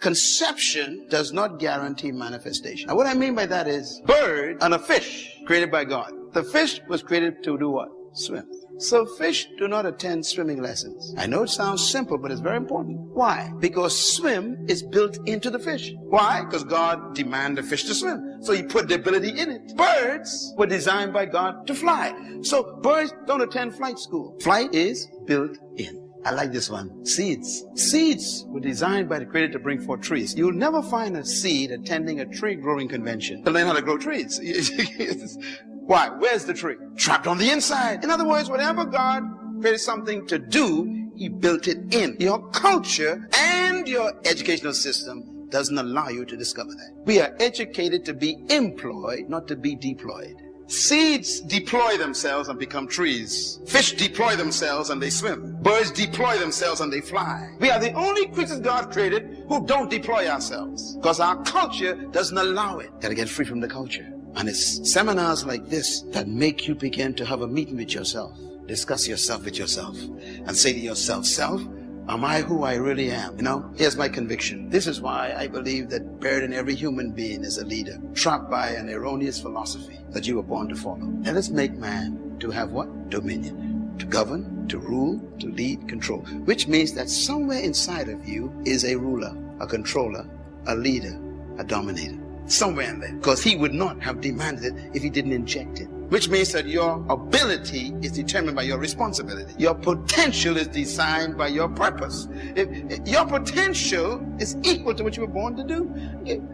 conception does not guarantee manifestation. Now, what I mean by that is bird and a fish created by God. The fish was created to do what? Swim. So fish do not attend swimming lessons. I know it sounds simple, but it's very important. Why? Because swim is built into the fish. Why? Because God demanded the fish to swim. So he put the ability in it. Birds were designed by God to fly. So birds don't attend flight school. Flight is built in. I like this one. Seeds. Seeds were designed by the Creator to bring forth trees. You'll never find a seed attending a tree growing convention to learn how to grow trees. Why? Where's the tree? Trapped on the inside. In other words, whatever God created something to do, he built it in. Your culture and your educational system doesn't allow you to discover that. We are educated to be employed, not to be deployed. Seeds deploy themselves and become trees. Fish deploy themselves and they swim. Birds deploy themselves and they fly. We are the only creatures God created who don't deploy ourselves because our culture doesn't allow it. Gotta get free from the culture. And it's seminars like this that make you begin to have a meeting with yourself. Discuss yourself with yourself and say to yourself, self, am I who I really am? You know, here's my conviction. This is why I believe that buried in every human being is a leader, trapped by an erroneous philosophy that you were born to follow. Let us make man to have what? Dominion. To govern, to rule, to lead, control. Which means that somewhere inside of you is a ruler, a controller, a leader, a dominator. Somewhere in there. Because he would not have demanded it if he didn't inject it. Which means that your ability is determined by your responsibility. Your potential is designed by your purpose. If your potential is equal to what you were born to do.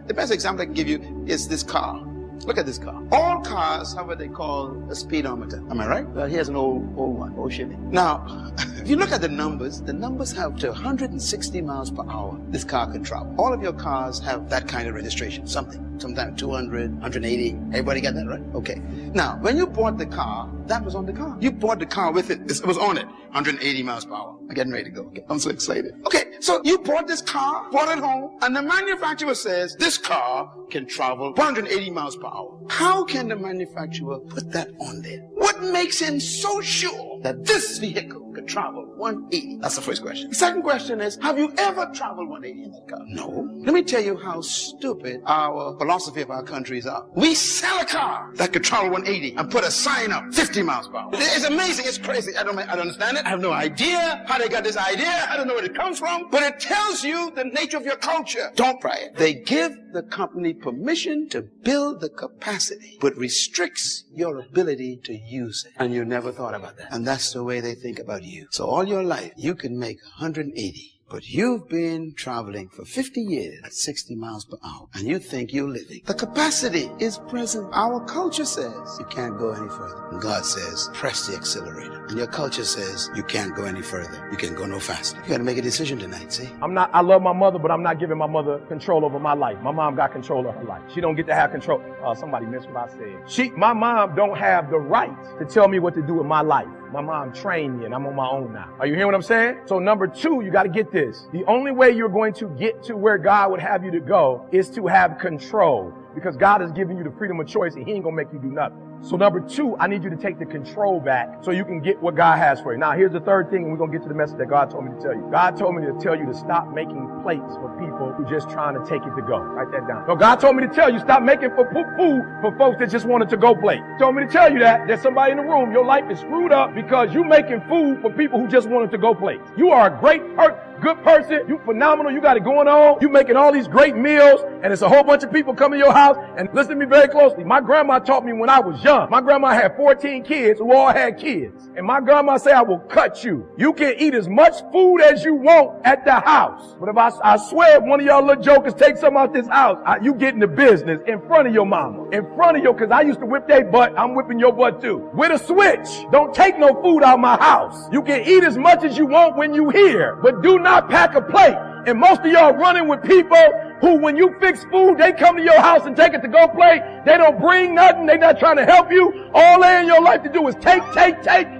The best example I can give you is this car. Look at this car. All cars have what they call a speedometer. Am I right? Well, here's an old one, old Chevy. Now, if you look at the numbers have to 160 miles per hour this car can travel. All of your cars have that kind of registration, sometimes 200, 180. Everybody got that, right? Okay. Now, when you bought the car, that was on the car. You bought the car with it. It was on it. 180 miles per hour. I'm getting ready to go. Okay. I'm so excited. Okay, so you bought this car, brought it home, and the manufacturer says this car can travel 180 miles per hour. How can the manufacturer put that on there? What makes him so sure that this vehicle could travel 180? That's the first question. The second question is, have you ever traveled 180 in that car? No. Let me tell you how stupid our philosophy of our countries are. We sell a car that could travel 180 and put a sign up 50 miles per hour. It's amazing. It's crazy. I don't understand it. I have no idea how they got this idea. I don't know where it comes from. But it tells you the nature of your culture. Don't try it. They give the company permission to build the capacity, but restricts your ability to use it. And you never thought about that. And that's the way they think about you. So all your life, you can make 180. But you've been traveling for 50 years at 60 miles per hour, and you think you're living. The capacity is present. Our culture says you can't go any further. And God says, press the accelerator. And your culture says you can't go any further. You can go no faster. You got to make a decision tonight, see? I love my mother, but I'm not giving my mother control over my life. My mom got control of her life. She don't get to have control. Somebody missed what I said. My mom don't have the right to tell me what to do with my life. My mom trained me and I'm on my own now. Are you hearing what I'm saying? So number two, you got to get this. The only way you're going to get to where God would have you to go is to have control, because God has given you the freedom of choice and he ain't going to make you do nothing. So number two, I need you to take the control back so you can get what God has for you. Now here's the third thing, and we're going to get to the message that God told me to tell you. God told me to tell you to stop making plates for people who just trying to take it to go. Write that down. No, God told me to tell you, stop making food for folks that just wanted to go plate. He told me to tell you that there's somebody in the room, your life is screwed up because you making food for people who just wanted to go plate. You are a good person. You phenomenal. You got it going on. You making all these great meals, and it's a whole bunch of people coming to your house. And listen to me very closely. My grandma taught me when I was young. My grandma had 14 kids who all had kids. And my grandma said, I will cut you. You can eat as much food as you want at the house. But if I swear if one of y'all little jokers take something out this house, you get in the business in front of your mama. In front of your, because I used to whip their butt. I'm whipping your butt too. With a switch. Don't take no food out of my house. You can eat as much as you want when you here, but do not pack a plate. And most of y'all running with people who, when you fix food, they come to your house and take it to go play. They don't bring nothing. They not trying to help you. All they in your life to do is take,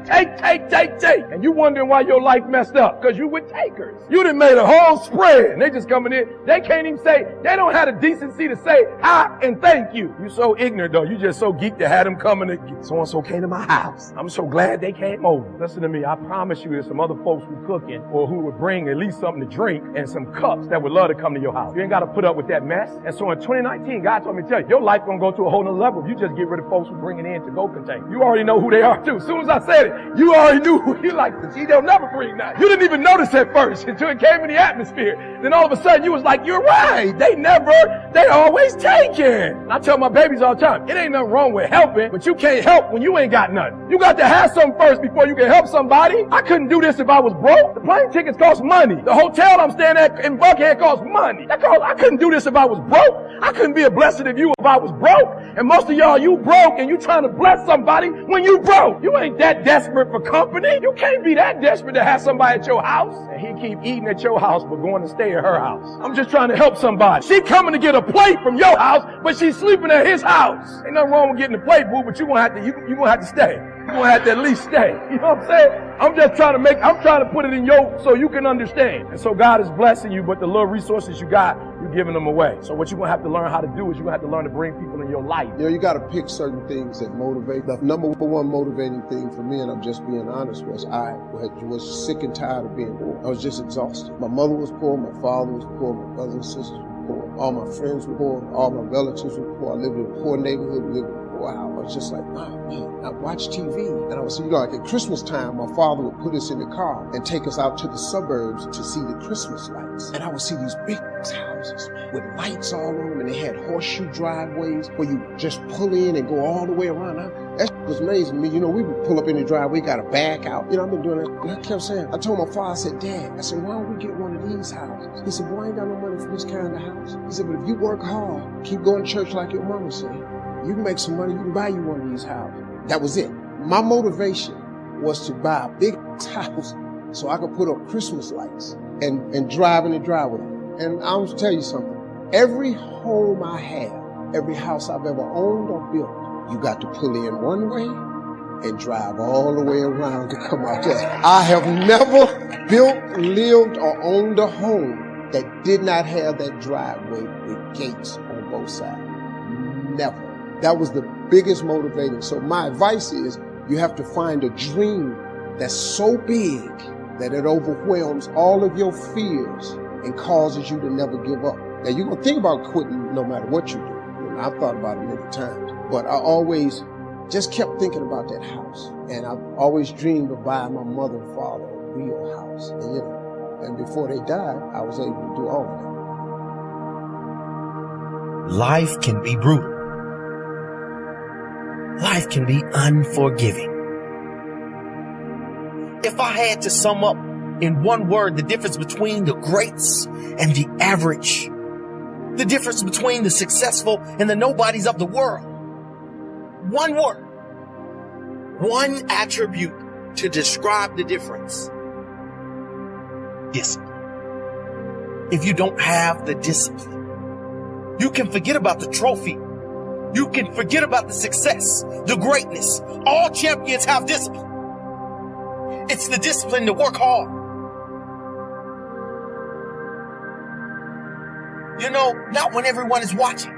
And you wondering why your life messed up. Because you were takers. You done made a whole spread. And they just coming in. They can't even say, they don't have the decency to say hi and thank you. You so ignorant though. You just so geeked to have them coming and so-and-so came to my house. I'm so glad they came over. Listen to me. I promise you there's some other folks who cooking or who would bring at least something to drink and some cups that would love to come to your house. You ain't got to put up with that mess. And so in 2019, God told me to tell you, your life gonna go to a whole nother level if you just get rid of folks who bring it in to go contain. You already know who they are too. As soon as I said it, you already knew who you like to see. They'll never bring that. You didn't even notice at first until it came in the atmosphere. Then all of a sudden you was like, you're right. They always taking. And I tell my babies all the time, it ain't nothing wrong with helping, but you can't help when you ain't got nothing. You got to have something first before you can help somebody. I couldn't do this if I was broke. The plane tickets cost money. The hotel I'm staying at in Buckhead costs money. I couldn't do this if I was broke. I couldn't be a blessing of you if I was broke. And most of y'all, you broke and you trying to bless somebody when you broke. You ain't that desperate for company. You can't be that desperate to have somebody at your house. And he keep eating at your house but going to stay at her house. I'm just trying to help somebody. She coming to get a plate from your house, but she's sleeping at his house. Ain't nothing wrong with getting a plate, boo, but you gonna have to stay. You're gonna have to at least stay. You know what I'm saying? I'm trying to put it in so you can understand. And so God is blessing you, but the little resources you got, you're giving them away. So what you're gonna have to learn how to do is you're gonna have to learn to bring people in your life. You gotta pick certain things that motivate. The number one motivating thing for me, and I'm just being honest, was I was sick and tired of being poor. I was just exhausted. My mother was poor, my father was poor, my brothers and sisters were poor. All my friends were poor, all my relatives were poor. I lived in a poor neighborhood, we lived in a poor house. I was just like, man, I watched TV. And I was, like at Christmas time, my father would put us in the car and take us out to the suburbs to see the Christmas lights. And I would see these big houses with lights all on them, and they had horseshoe driveways where you just pull in and go all the way around. That was amazing to me. We would pull up in the driveway, got to back out. I've been doing that. And I kept saying, I told my father, I said, Dad, why don't we get one of these houses? He said, boy, I ain't got no money for this kind of house. He said, but if you work hard, keep going to church like your mama said, you can make some money, you can buy you one of these houses. That was it. My motivation was to buy a big house so I could put up Christmas lights and drive in the driveway. And I'm going to tell you something. Every home I have, every house I've ever owned or built, you got to pull in one way and drive all the way around to come out there. I have never built, lived, or owned a home that did not have that driveway with gates on both sides. Never. That was the biggest motivating. So my advice is you have to find a dream that's so big that it overwhelms all of your fears and causes you to never give up. Now you're going to think about quitting no matter what you do. I've thought about it many times, but I always just kept thinking about that house. And I've always dreamed of buying my mother and father a real house. And before they died, I was able to do all of that. Life can be brutal. Life can be unforgiving. If I had to sum up in one word the difference between the greats and the average, the difference between the successful and the nobodies of the world, one word, one attribute to describe the difference: discipline. If you don't have the discipline, you can forget about the trophy. You can forget about the success, the greatness. All champions have discipline. It's the discipline to work hard. Not when everyone is watching,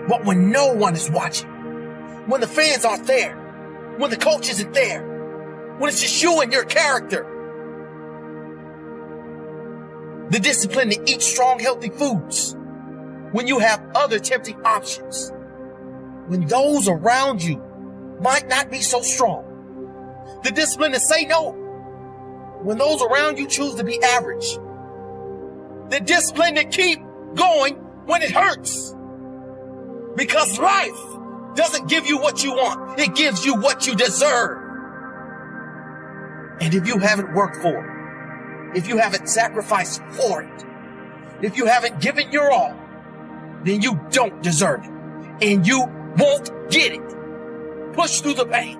but when no one is watching. When the fans aren't there. When the coach isn't there. When it's just you and your character. The discipline to eat strong, healthy foods when you have other tempting options. When those around you might not be so strong. The discipline to say no when those around you choose to be average. The discipline to keep going when it hurts. Because life doesn't give you what you want. It gives you what you deserve. And if you haven't worked for it, if you haven't sacrificed for it, if you haven't given your all, then you don't deserve it. And you won't get it. Push through the pain.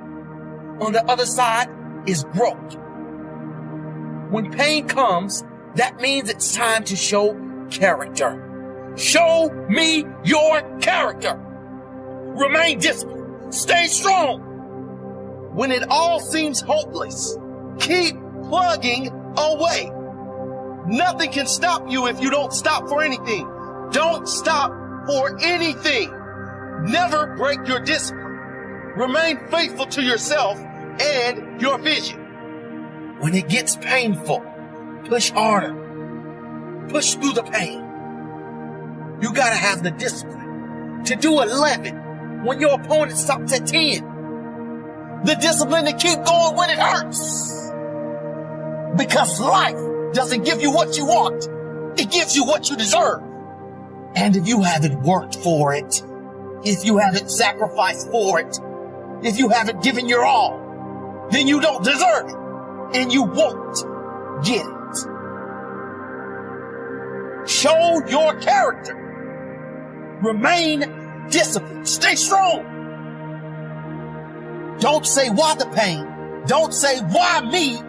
On the other side is growth. When pain comes, that means it's time to show character. Show me your character. Remain disciplined. Stay strong. When it all seems hopeless, keep plugging away. Nothing can stop you if you don't stop for anything. Don't stop for anything. Never break your discipline. Remain faithful to yourself and your vision. When it gets painful, push harder. Push through the pain. You gotta have the discipline to do 11 when your opponent stops at 10. The discipline to keep going when it hurts. Because life doesn't give you what you want. It gives you what you deserve. And if you haven't worked for it, if you haven't sacrificed for it, if you haven't given your all, then you don't deserve it. And you won't get it. Show your character. Remain disciplined. Stay strong. Don't say, why the pain? Don't say, why me?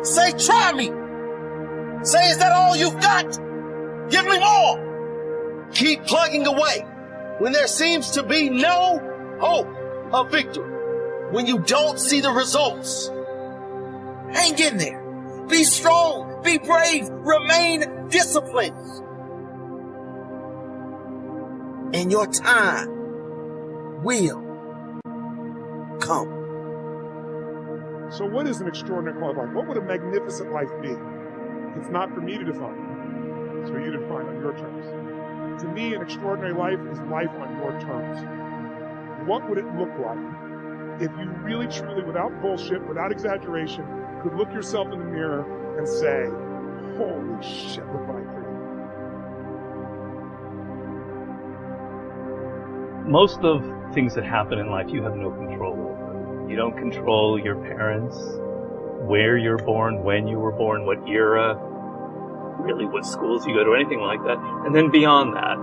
Say, try me. Say, is that all you've got? Give me more. Keep plugging away when there seems to be no hope of victory. When you don't see the results, hang in there. Be strong. Be brave. Remain disciplined. And your time will come. So what is an extraordinary quality of life? What would a magnificent life be? It's not for me to define. It's for you to define on your terms. To me, an extraordinary life is life on your terms. What would it look like if you really, truly, without bullshit, without exaggeration, could look yourself in the mirror and say, holy shit, look what I created. Most of things that happen in life you have no control over. You don't control your parents, where you're born, when you were born, what era, really what schools you go to, anything like that. And then beyond that,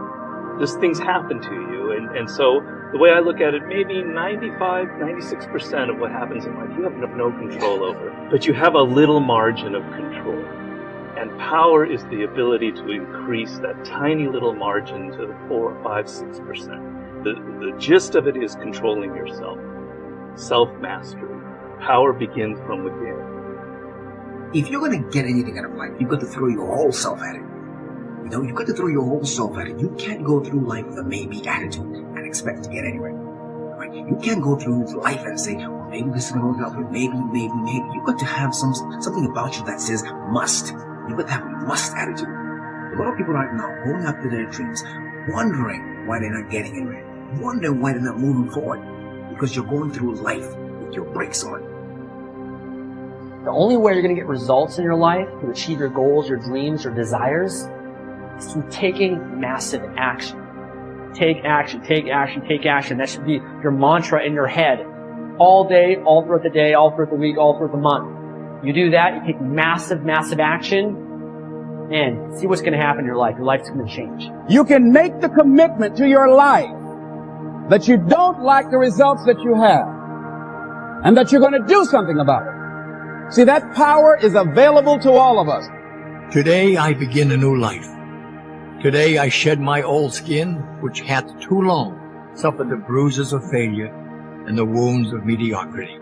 just things happen to you. And so the way I look at it, maybe 95, 96% of what happens in life you have no control over. But you have a little margin of control. And power is the ability to increase that tiny little margin to 4, 5, 6%. The gist of it is controlling yourself. Self-mastery. Power begins from within. If you're going to get anything out of life, you've got to throw your whole self at it. You know, you've got to throw your whole self at it. You can't go through life with a maybe attitude and expect to get anywhere. Right? You can't go through life and say, well, maybe this is going to work out, maybe. You've got to have something about you that says must. You've got to have a must attitude. A lot of people right now going after their dreams, wondering why they're not getting anywhere, wondering why they're not moving forward. Because you're going through life with your brakes on. The only way you're going to get results in your life to achieve your goals, your dreams, your desires is through taking massive action. Take action, take action, take action. That should be your mantra in your head. All day, all throughout the day, all throughout the week, all throughout the month. You do that, you take massive action, and see what's going to happen in your life. Your life's going to change. You can make the commitment to your life that you don't like the results that you have, and that you're going to do something about it. See, that power is available to all of us. Today I begin a new life. Today I shed my old skin, which hath too long suffered the bruises of failure and the wounds of mediocrity.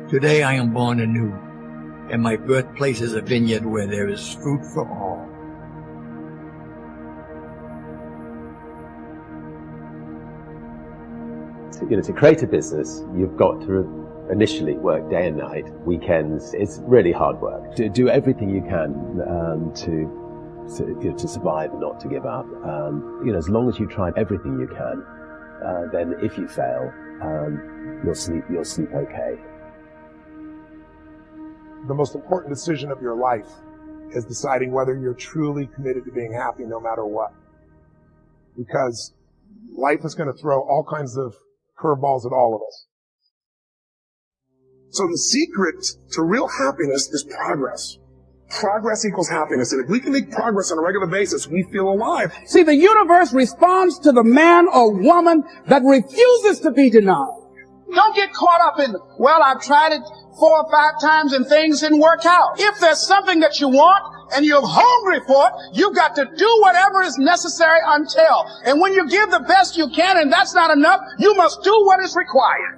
Today I am born anew, and my birthplace is a vineyard where there is fruit for all. To create a business, you've got to initially work day and night, weekends. It's really hard work. To do everything you can to survive and not to give up. As long as you try everything you can, then if you fail, you'll sleep okay. The most important decision of your life is deciding whether you're truly committed to being happy no matter what. Because life is going to throw all kinds of curveballs at all of us. So the secret to real happiness is progress. Progress equals happiness. And if we can make progress on a regular basis, we feel alive. See, the universe responds to the man or woman that refuses to be denied. Don't get caught up in, well, I've tried it 4 or 5 times and things didn't work out. If there's something that you want and you're hungry for it, you've got to do whatever is necessary until. And when you give the best you can and that's not enough, you must do what is required.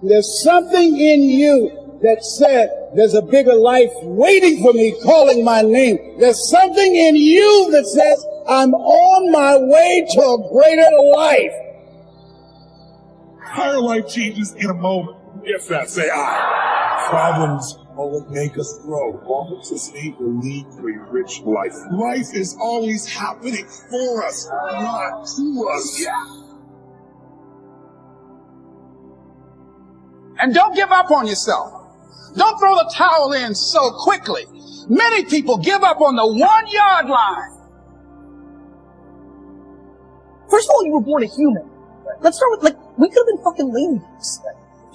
There's something in you that said there's a bigger life waiting for me, calling my name. There's something in you that says I'm on my way to a greater life. Our life changes in a moment. If that, say I. Problems only make us grow. Authenticity will lead to a rich life. Life is always happening for us, not to us. Yeah. And don't give up on yourself. Don't throw the towel in so quickly. Many people give up on the 1-yard line. First of all, you were born a human. Let's start with, we could have been fucking ladies.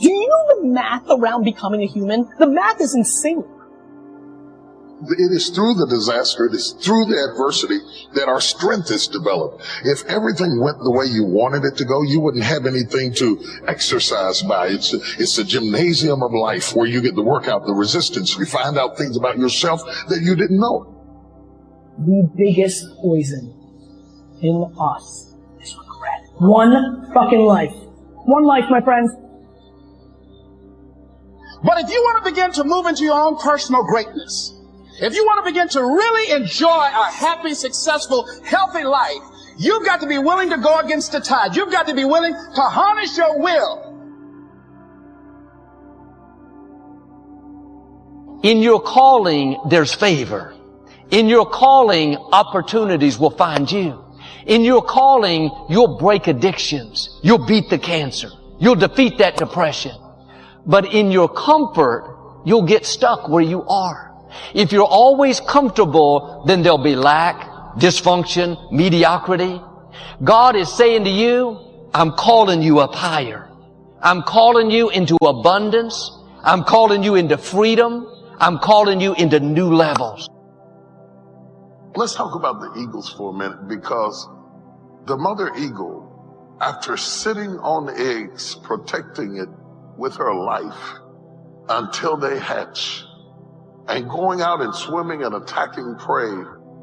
Do you know the math around becoming a human? The math is insane. It is through the disaster, it is through the adversity that our strength is developed. If everything went the way you wanted it to go, you wouldn't have anything to exercise by. It's a gymnasium of life where you get to work out the resistance. You find out things about yourself that you didn't know. The biggest poison in us is regret. One fucking life. One life, my friends. But if you want to begin to move into your own personal greatness, if you want to begin to really enjoy a happy, successful, healthy life, you've got to be willing to go against the tide. You've got to be willing to harness your will. In your calling, there's favor. In your calling, opportunities will find you. In your calling, you'll break addictions. You'll beat the cancer. You'll defeat that depression. But in your comfort, you'll get stuck where you are. If you're always comfortable, then there'll be lack, dysfunction, mediocrity. God is saying to you, I'm calling you up higher. I'm calling you into abundance. I'm calling you into freedom. I'm calling you into new levels. Let's talk about the eagles for a minute, because the mother eagle, after sitting on the eggs, protecting it with her life until they hatch, and going out and swimming and attacking prey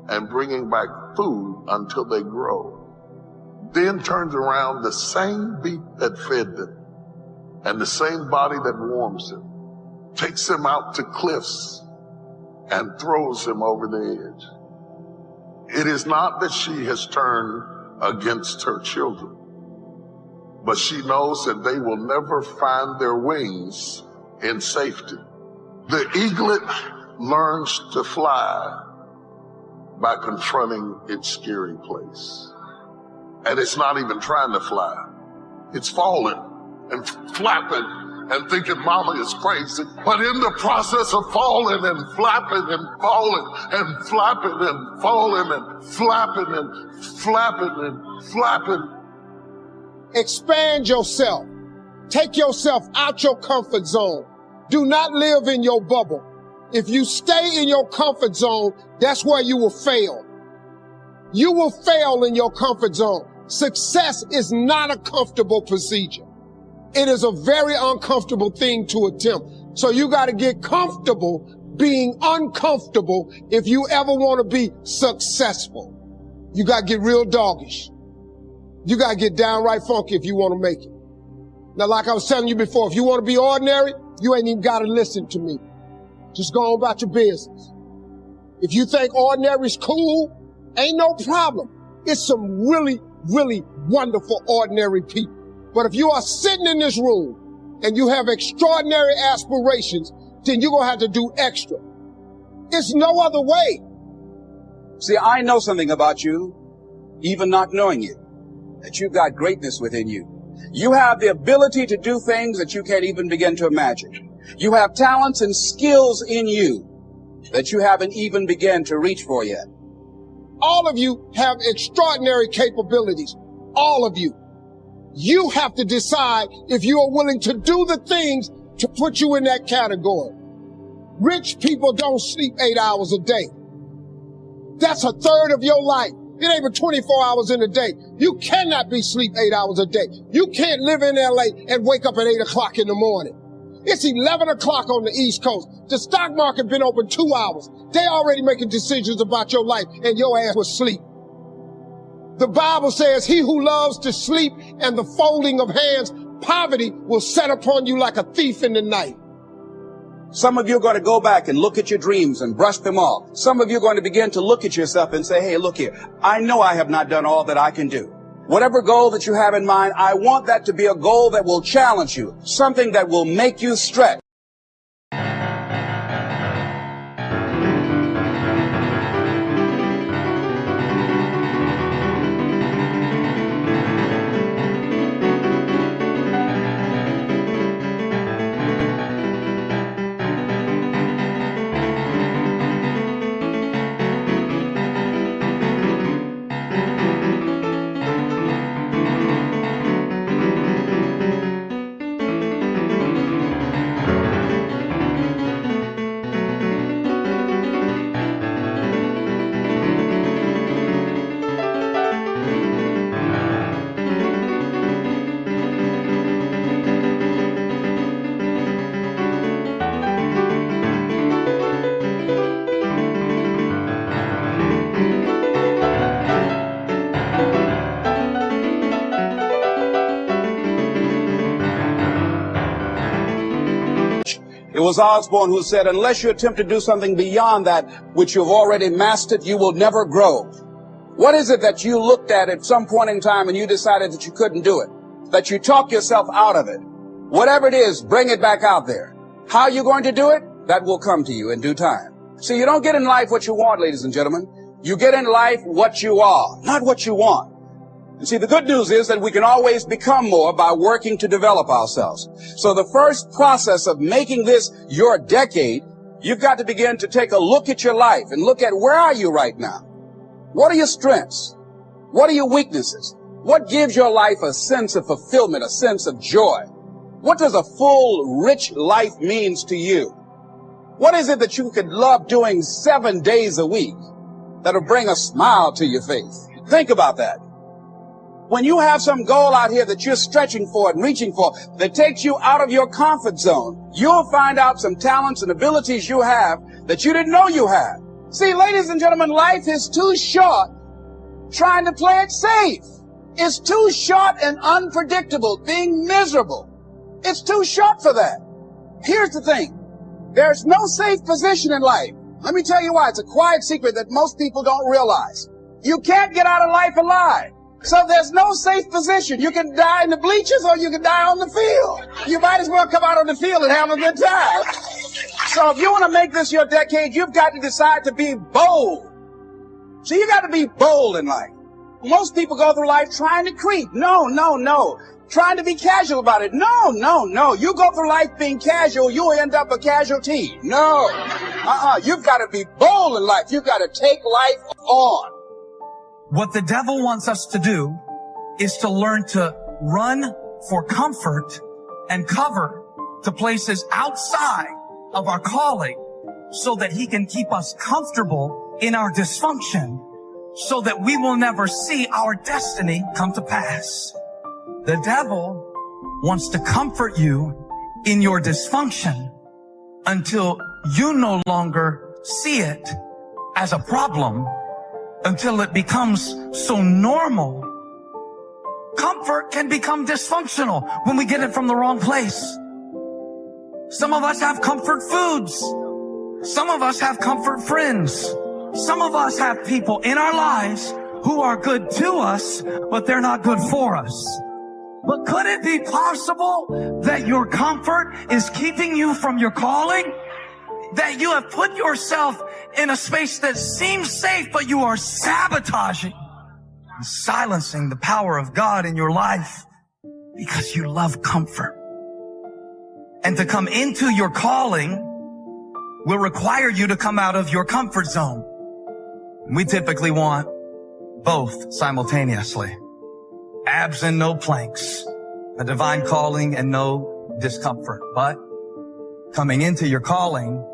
and bringing back food until they grow, then turns around, the same beak that fed them and the same body that warms them takes them out to cliffs and throws them over the edge. It is not that she has turned against her children, but she knows that they will never find their wings in safety. The eaglet learns to fly by confronting its scary place. And it's not even trying to fly. It's falling and flapping and thinking mama is crazy. But in the process of falling and flapping and falling and flapping and falling and flapping and flapping and flapping. Expand yourself. Take yourself out your comfort zone. Do not live in your bubble. If you stay in your comfort zone, that's where you will fail. You will fail in your comfort zone. Success is not a comfortable procedure. It is a very uncomfortable thing to attempt. So you got to get comfortable being uncomfortable if you ever want to be successful. You got to get real doggish. You got to get downright funky if you want to make it. Now, like I was telling you before, if you want to be ordinary, you ain't even got to listen to me. Just go on about your business. If you think ordinary is cool, ain't no problem. It's some really, really wonderful ordinary people. But if you are sitting in this room and you have extraordinary aspirations, then you're going to have to do extra. It's no other way. See, I know something about you, even not knowing you, that you've got greatness within you. You have the ability to do things that you can't even begin to imagine. You have talents and skills in you that you haven't even begun to reach for yet. All of you have extraordinary capabilities. All of you. You have to decide if you are willing to do the things to put you in that category. Rich people don't sleep 8 hours a day. That's a third of your life. It ain't even 24 hours in a day. You cannot be sleep 8 hours a day. You can't live in LA and wake up at 8 o'clock in the morning. It's 11 o'clock on the East Coast. The stock market been open 2 hours. They already making decisions about your life and your ass was asleep. The Bible says he who loves to sleep and the folding of hands Poverty will set upon you like a thief in the night. Some of you are going to go back and look at your dreams and brush them off. Some of you are going to begin to look at yourself and say, hey, look here, I know I have not done all that I can do. Whatever goal that you have in mind, I want that to be a goal that will challenge you, something that will make you stretch. It was Osborne who said, unless you attempt to do something beyond that which you've already mastered, you will never grow. What is it that you looked at some point in time and you decided that you couldn't do it? That you talk yourself out of it? Whatever it is, bring it back out there. How are you going to do it? That will come to you in due time. See, you don't get in life what you want, ladies and gentlemen. You get in life what you are, not what you want. And see, the good news is that we can always become more by working to develop ourselves. So the first process of making this your decade, you've got to begin to take a look at your life and look at where are you right now? What are your strengths? What are your weaknesses? What gives your life a sense of fulfillment, a sense of joy? What does a full, rich life means to you? What is it that you could love doing 7 days a week that'll bring a smile to your face? Think about that. When you have some goal out here that you're stretching for and reaching for that takes you out of your comfort zone, you'll find out some talents and abilities you have that you didn't know you had. See, ladies and gentlemen, life is too short trying to play it safe. It's too short and unpredictable, being miserable. It's too short for that. Here's the thing. There's no safe position in life. Let me tell you why. It's a quiet secret that most people don't realize. You can't get out of life alive. So there's no safe position. You can die in the bleachers or you can die on the field. You might as well come out on the field and have a good time. So if you want to make this your decade, you've got to decide to be bold. So you got to be bold in life. Most people go through life trying to creep. No. Trying to be casual about it. No. You go through life being casual, you'll end up a casualty. No. You've got to be bold in life. You've got to take life on. What the devil wants us to do is to learn to run for comfort and cover to places outside of our calling so that he can keep us comfortable in our dysfunction so that we will never see our destiny come to pass. The devil wants to comfort you in your dysfunction until you no longer see it as a problem, until it becomes so normal. Comfort can become dysfunctional when we get it from the wrong place. Some of us have comfort foods. Some of us have comfort friends. Some of us have people in our lives who are good to us, but they're not good for us. But could it be possible that your comfort is keeping you from your calling? That you have put yourself in a space that seems safe, but you are sabotaging and silencing the power of God in your life because you love comfort. And to come into your calling will require you to come out of your comfort zone. We typically want both simultaneously. Abs and no planks, a divine calling and no discomfort. But coming into your calling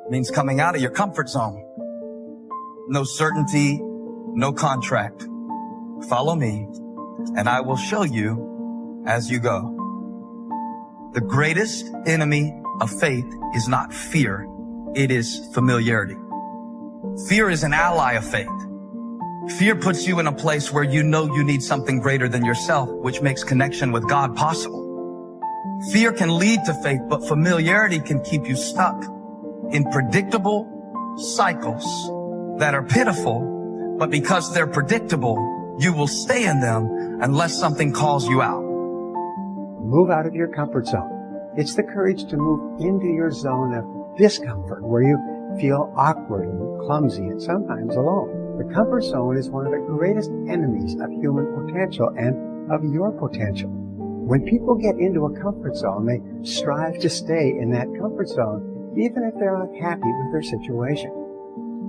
means coming out of your comfort zone. No certainty, no contract. Follow me, and I will show you as you go. The greatest enemy of faith is not fear. It is familiarity. Fear is an ally of faith. Fear puts you in a place where you know you need something greater than yourself, which makes connection with God possible. Fear can lead to faith, but familiarity can keep you stuck in predictable cycles that are pitiful, but because they're predictable, you will stay in them unless something calls you out. Move out of your comfort zone. It's the courage to move into your zone of discomfort where you feel awkward and clumsy and sometimes alone. The comfort zone is one of the greatest enemies of human potential and of your potential. When people get into a comfort zone, they strive to stay in that comfort zone, even if they're not happy with their situation.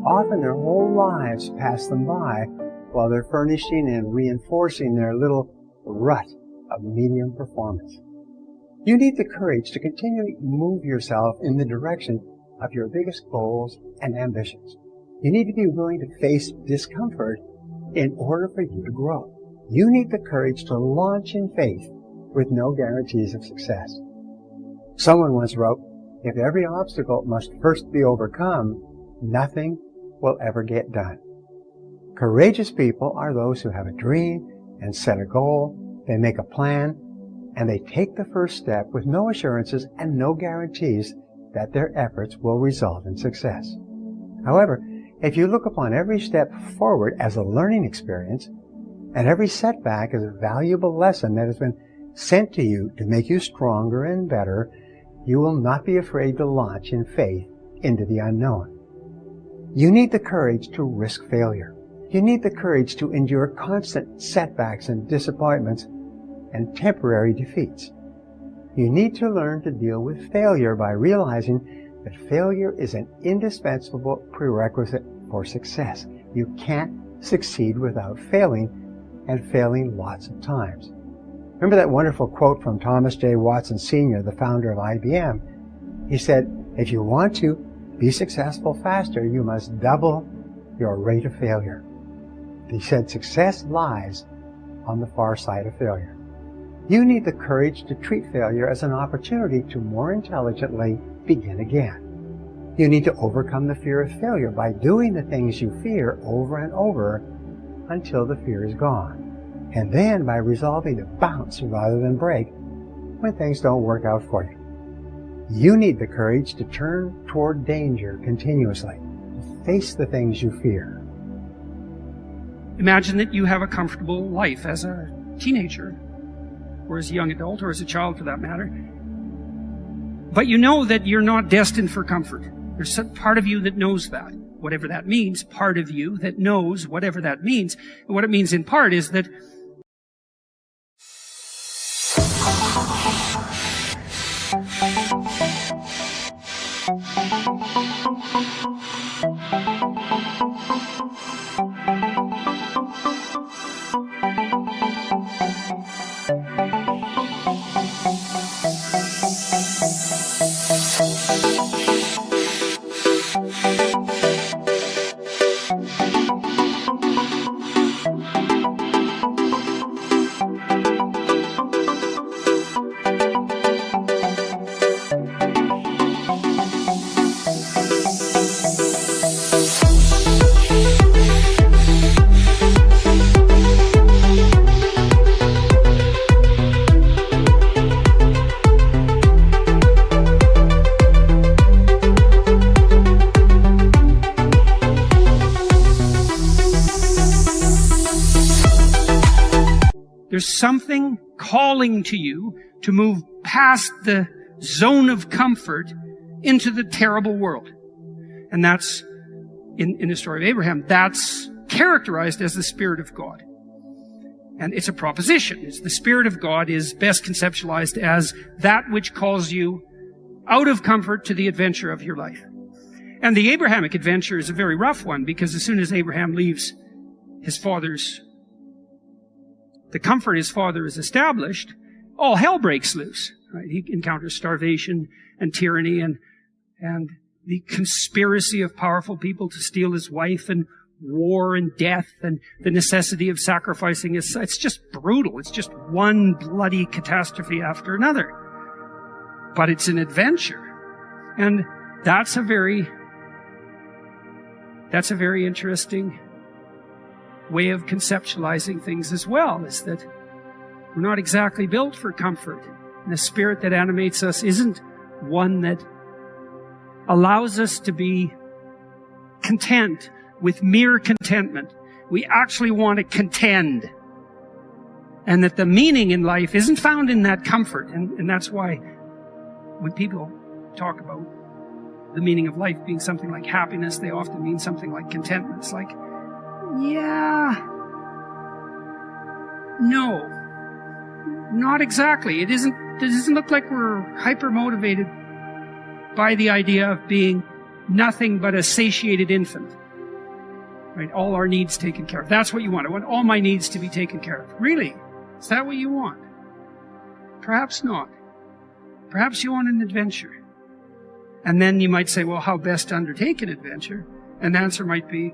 Often their whole lives pass them by while they're furnishing and reinforcing their little rut of medium performance. You need the courage to continually move yourself in the direction of your biggest goals and ambitions. You need to be willing to face discomfort in order for you to grow. You need the courage to launch in faith with no guarantees of success. Someone once wrote, "If every obstacle must first be overcome, nothing will ever get done." Courageous people are those who have a dream and set a goal, they make a plan, and they take the first step with no assurances and no guarantees that their efforts will result in success. However, if you look upon every step forward as a learning experience, and every setback as a valuable lesson that has been sent to you to make you stronger and better, you will not be afraid to launch in faith into the unknown. You need the courage to risk failure. You need the courage to endure constant setbacks and disappointments and temporary defeats. You need to learn to deal with failure by realizing that failure is an indispensable prerequisite for success. You can't succeed without failing, and failing lots of times. Remember that wonderful quote from Thomas J. Watson Sr., the founder of IBM? He said, "If you want to be successful faster, you must double your rate of failure." He said, "Success lies on the far side of failure." You need the courage to treat failure as an opportunity to more intelligently begin again. You need to overcome the fear of failure by doing the things you fear over and over until the fear is gone. And then by resolving to bounce rather than break when things don't work out for you. You need the courage to turn toward danger continuously, to face the things you fear. Imagine that you have a comfortable life as a teenager, or as a young adult, or as a child for that matter. But you know that you're not destined for comfort. There's some part of you that knows that, whatever that means, part of you that knows whatever that means. And what it means in part is that there's something calling to you to move past the zone of comfort into the terrible world. And that's, in the story of Abraham, that's characterized as the Spirit of God. And it's a proposition. It's the Spirit of God is best conceptualized as that which calls you out of comfort to the adventure of your life. And the Abrahamic adventure is a very rough one, because as soon as Abraham leaves the comfort his father is established, all hell breaks loose. Right? He encounters starvation and tyranny and the conspiracy of powerful people to steal his wife, and war and death and the necessity of sacrificing his son. It's just brutal. It's just one bloody catastrophe after another. But it's an adventure. And that's a very interesting way of conceptualizing things as well, is that we're not exactly built for comfort. And the spirit that animates us isn't one that allows us to be content with mere contentment. We actually want to contend. And that the meaning in life isn't found in that comfort. And that's why when people talk about the meaning of life being something like happiness, they often mean something like contentment. It's like, yeah, no, not exactly. It doesn't look like we're hyper motivated by the idea of being nothing but a satiated infant. Right? All our needs taken care of. That's what you want. I want all my needs to be taken care of. Really? Is that what you want? Perhaps not. Perhaps you want an adventure. And then you might say, well, how best to undertake an adventure? And the answer might be,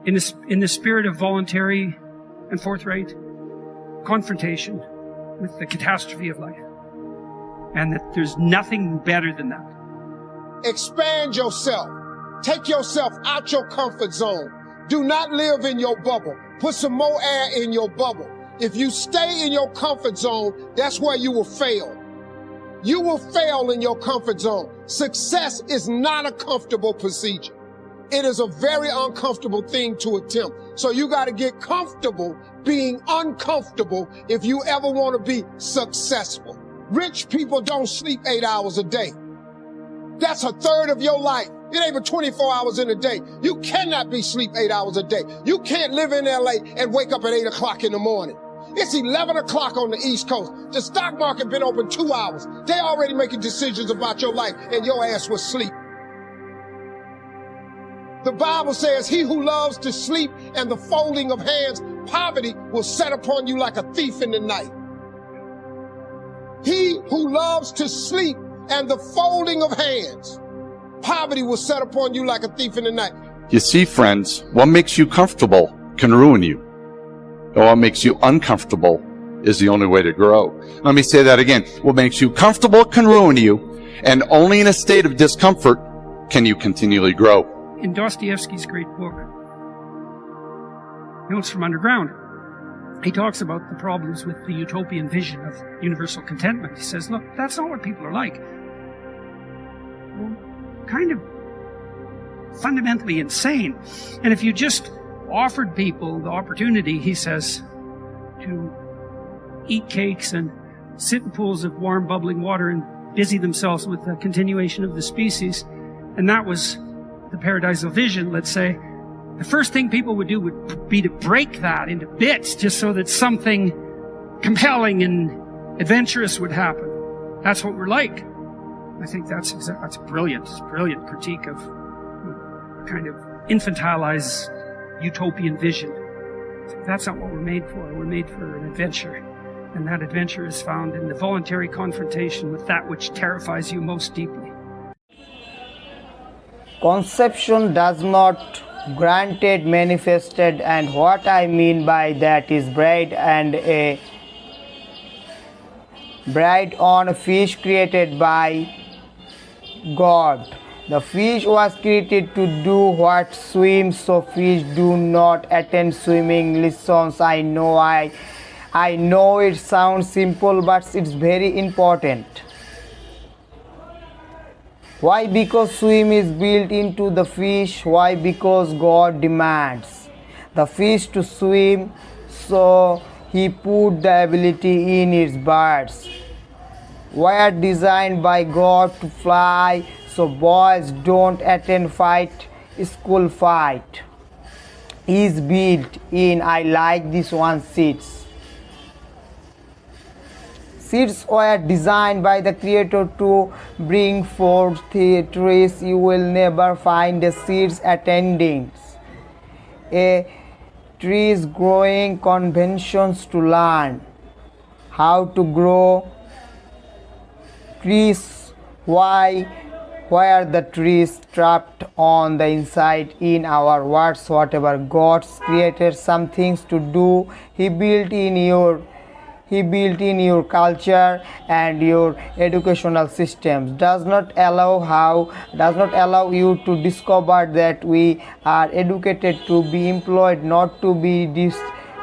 in the spirit of voluntary and forthright confrontation with the catastrophe of life. And that there's nothing better than that. Expand yourself. Take yourself out your comfort zone. Do not live in your bubble. Put some more air in your bubble. If you stay in your comfort zone, that's where you will fail. You will fail in your comfort zone. Success is not a comfortable procedure. It is a very uncomfortable thing to attempt. So you got to get comfortable being uncomfortable if you ever want to be successful. Rich people don't sleep 8 hours a day. That's a third of your life. It ain't but 24 hours in a day. You cannot be sleep 8 hours a day. You can't live in LA and wake up at 8 o'clock in the morning. It's 11 o'clock on the East Coast. The stock market been open 2 hours. They already making decisions about your life and your ass was asleep. The Bible says, he who loves to sleep and the folding of hands, poverty will set upon you like a thief in the night. He who loves to sleep and the folding of hands, poverty will set upon you like a thief in the night. You see, friends, what makes you comfortable can ruin you. And what makes you uncomfortable is the only way to grow. Let me say that again. What makes you comfortable can ruin you, and only in a state of discomfort can you continually grow. In Dostoevsky's great book, Notes from Underground, he talks about the problems with the utopian vision of universal contentment. He says, look, that's not what people are like. Well, kind of fundamentally insane. And if you just offered people the opportunity, he says, to eat cakes and sit in pools of warm bubbling water and busy themselves with the continuation of the species, and that was the paradisal vision, let's say, the first thing people would do would be to break that into bits just so that something compelling and adventurous would happen. That's what we're like. I think that's brilliant. It's a brilliant critique of a kind of infantilized utopian vision. That's not what we're made for. We're made for an adventure. And that adventure is found in the voluntary confrontation with that which terrifies you most deeply. Conception does not granted manifested, and what I mean by that is bread on a fish created by God. The fish was created to do what swims, so fish do not attend swimming lessons. I know it sounds simple, but it's very important. Why? Because swim is built into the fish. Why? Because God demands the fish to swim, so He put the ability in its birds. Were designed by God to fly, so boys don't attend school fight. Is built in. I like this one, seeds. Seeds were designed by the Creator to bring forth trees. You will never find the seeds attending a trees growing conventions to learn how to grow trees. Why? Where the trees trapped on the inside in our words. Whatever God's created some things to do, He built in your he built in your culture and your educational systems does not allow you to discover that we are educated to be employed, not to be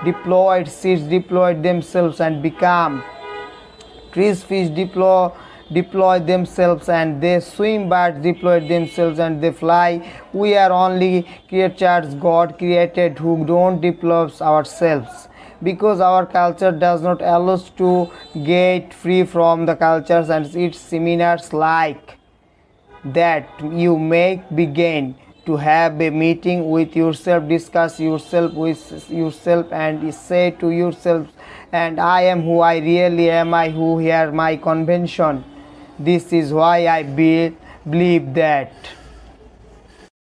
deployed. Seeds deployed themselves and become trees. Fish deploy themselves and they swim. Birds deploy themselves and they fly. We are only creatures God created who don't deploy ourselves, because our culture does not allow us to get free from the cultures. And its seminars like that you may begin to have a meeting with yourself, discuss yourself with yourself, and say to yourself, and I am who I really am, I who hear my convention. This is why I believe that